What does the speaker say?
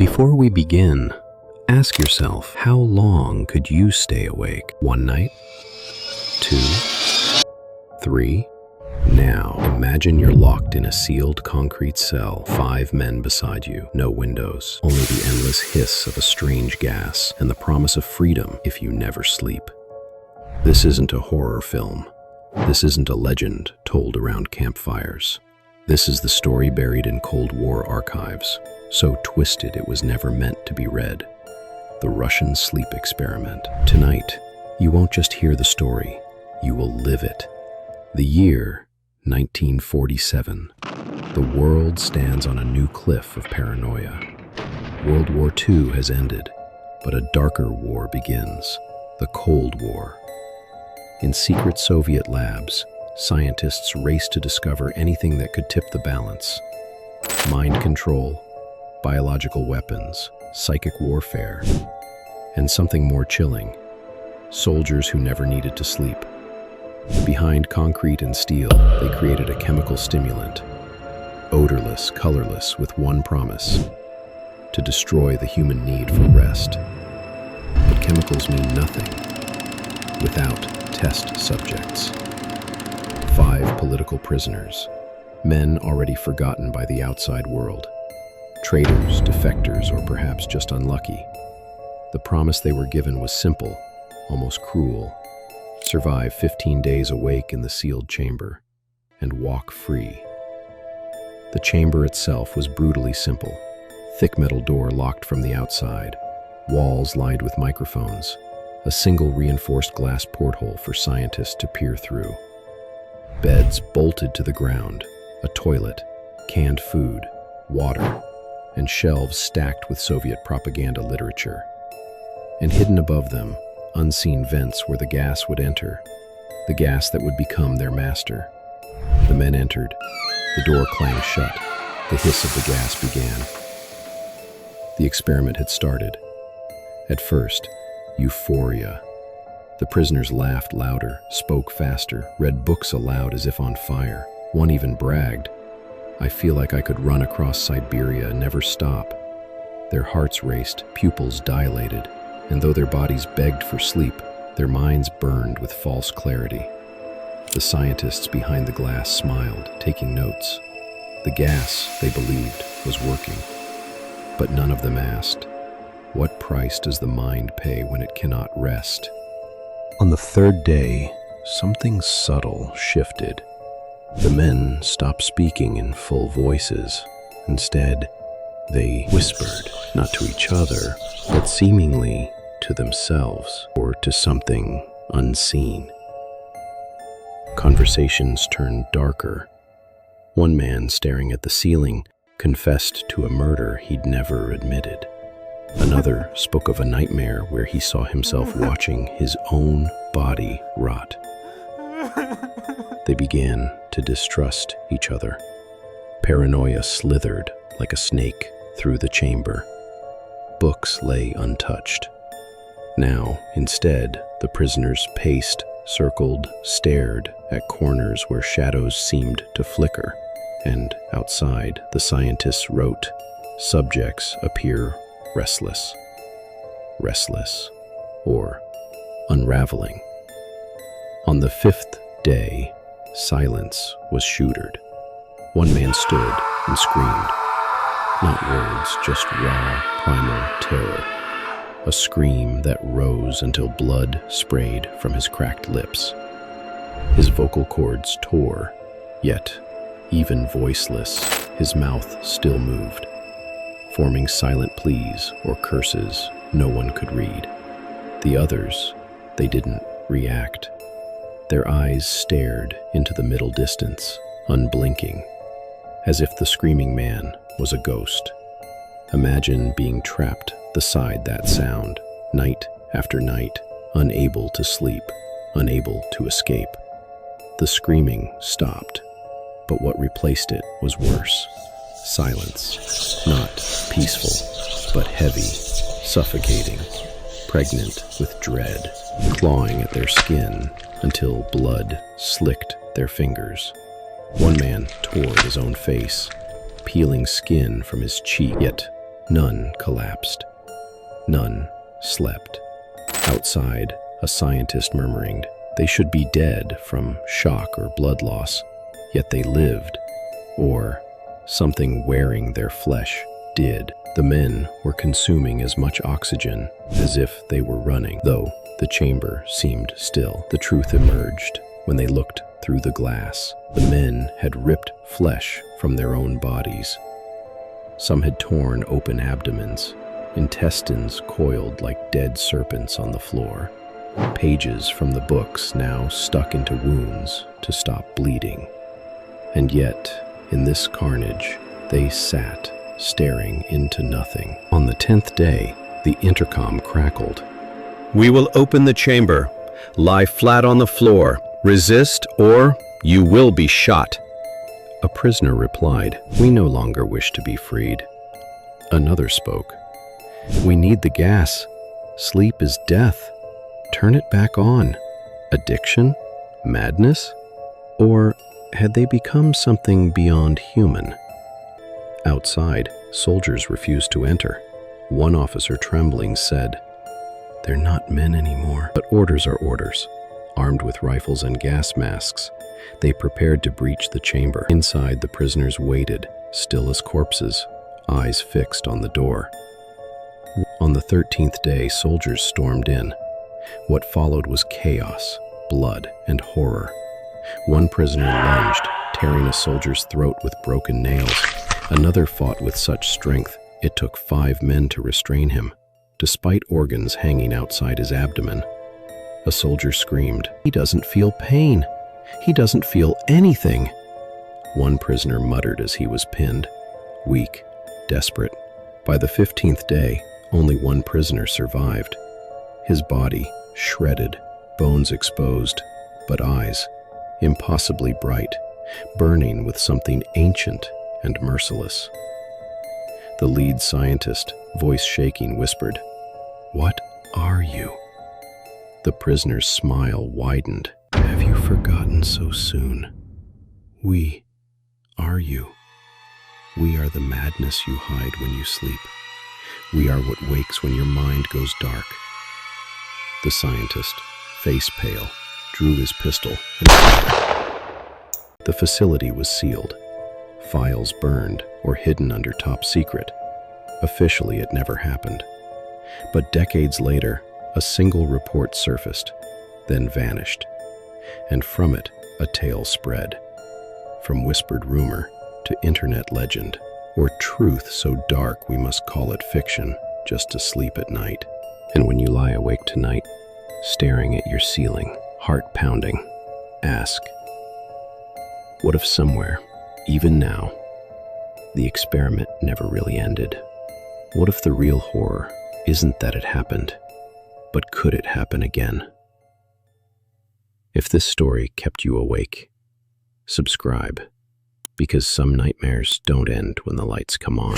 Before we begin, ask yourself, how long could you stay awake? 1 night? 2? 3? Now, imagine you're locked in a sealed concrete cell, 5 men beside you, no windows, only the endless hiss of a strange gas and the promise of freedom if you never sleep. This isn't a horror film. This isn't a legend told around campfires. This is the story buried in Cold War archives, so twisted it was never meant to be read. The Russian sleep experiment. Tonight, you won't just hear the story, you will live it. The year 1947. The world stands on a new cliff of paranoia. World War II has ended, but a darker war begins, the Cold War. In secret Soviet labs, scientists race to discover anything that could tip the balance. Mind control, biological weapons, psychic warfare, and something more chilling, soldiers who never needed to sleep. Behind concrete and steel, they created a chemical stimulant, odorless, colorless, with one promise: to destroy the human need for rest. But chemicals mean nothing without test subjects. 5 political prisoners, men already forgotten by the outside world. Traitors, defectors, or perhaps just unlucky. The promise they were given was simple, almost cruel. Survive 15 days awake in the sealed chamber, and walk free. The chamber itself was brutally simple. Thick metal door locked from the outside, walls lined with microphones, a single reinforced glass porthole for scientists to peer through. Beds bolted to the ground, a toilet, canned food, water, and shelves stacked with Soviet propaganda literature. And hidden above them, unseen vents where the gas would enter, the gas that would become their master. The men entered. The door clanged shut. The hiss of the gas began. The experiment had started. At first, euphoria. The prisoners laughed louder, spoke faster, read books aloud as if on fire. One even bragged, "I feel like I could run across Siberia and never stop." Their hearts raced, pupils dilated, and though their bodies begged for sleep, their minds burned with false clarity. The scientists behind the glass smiled, taking notes. The gas, they believed, was working. But none of them asked, what price does the mind pay when it cannot rest? On the 3rd day, something subtle shifted. The men stopped speaking in full voices. Instead, they whispered, not to each other, but seemingly to themselves or to something unseen. Conversations turned darker. One man, staring at the ceiling, confessed to a murder he'd never admitted. Another spoke of a nightmare where he saw himself watching his own body rot. They began to distrust each other. Paranoia slithered like a snake through the chamber. Books lay untouched. Now, instead, the prisoners paced, circled, stared at corners where shadows seemed to flicker. And outside, the scientists wrote, "Subjects appear restless, or unraveling." On the 5th day, silence was shattered. One man stood and screamed. Not words, just raw, primal terror. A scream that rose until blood sprayed from his cracked lips. His vocal cords tore, yet, even voiceless, his mouth still moved, forming silent pleas or curses no one could read. The others, they didn't react. Their eyes stared into the middle distance, unblinking, as if the screaming man was a ghost. Imagine being trapped beside that sound, night after night, unable to sleep, unable to escape. The screaming stopped, but what replaced it was worse. Silence, not peaceful, but heavy, suffocating, pregnant with dread, clawing at their skin until blood slicked their fingers. One man tore his own face, peeling skin from his cheek, yet None collapsed. None slept. Outside, a scientist murmured, "They should be dead from shock or blood loss, yet they lived," or something wearing their flesh did. The men were consuming as much oxygen as if they were running, though the chamber seemed still. The truth emerged when they looked through the glass. The men had ripped flesh from their own bodies. Some had torn open abdomens, intestines coiled like dead serpents on the floor. Pages from the books now stuck into wounds to stop bleeding. And yet, in this carnage, they sat, staring into nothing. On the 10th day, the intercom crackled. "We will open the chamber. Lie flat on the floor. Resist, or you will be shot." A prisoner replied, "We no longer wish to be freed." Another spoke, "We need the gas. Sleep is death. Turn it back on." Addiction? Madness? Or had they become something beyond human? Outside, soldiers refused to enter. One officer, trembling, said, "They're not men anymore." But orders are orders. Armed with rifles and gas masks, they prepared to breach the chamber. Inside, the prisoners waited, still as corpses, eyes fixed on the door. On the 13th day, soldiers stormed in. What followed was chaos, blood, and horror. One prisoner lunged, tearing a soldier's throat with broken nails. Another fought with such strength it took 5 men to restrain him, despite organs hanging outside his abdomen. A soldier screamed, "He doesn't feel pain. He doesn't feel anything." One prisoner muttered as he was pinned, weak, desperate. By the 15th day, only one prisoner survived. His body shredded, bones exposed, but eyes, impossibly bright, burning with something ancient and merciless. The lead scientist, voice shaking, whispered, "What are you?" The prisoner's smile widened. "Have you forgotten so soon? We are you. We are the madness you hide when you sleep. We are what wakes when your mind goes dark." The scientist, face pale, drew his pistol and the facility was sealed. Files burned or hidden under top secret. Officially, it never happened. But decades later, a single report surfaced, then vanished. And from it, a tale spread. From whispered rumor to internet legend, or truth so dark we must call it fiction just to sleep at night. And when you lie awake tonight, staring at your ceiling, heart pounding, ask, what if somewhere, even now, the experiment never really ended? What if the real horror isn't that it happened, but could it happen again? If this story kept you awake, subscribe, because some nightmares don't end when the lights come on.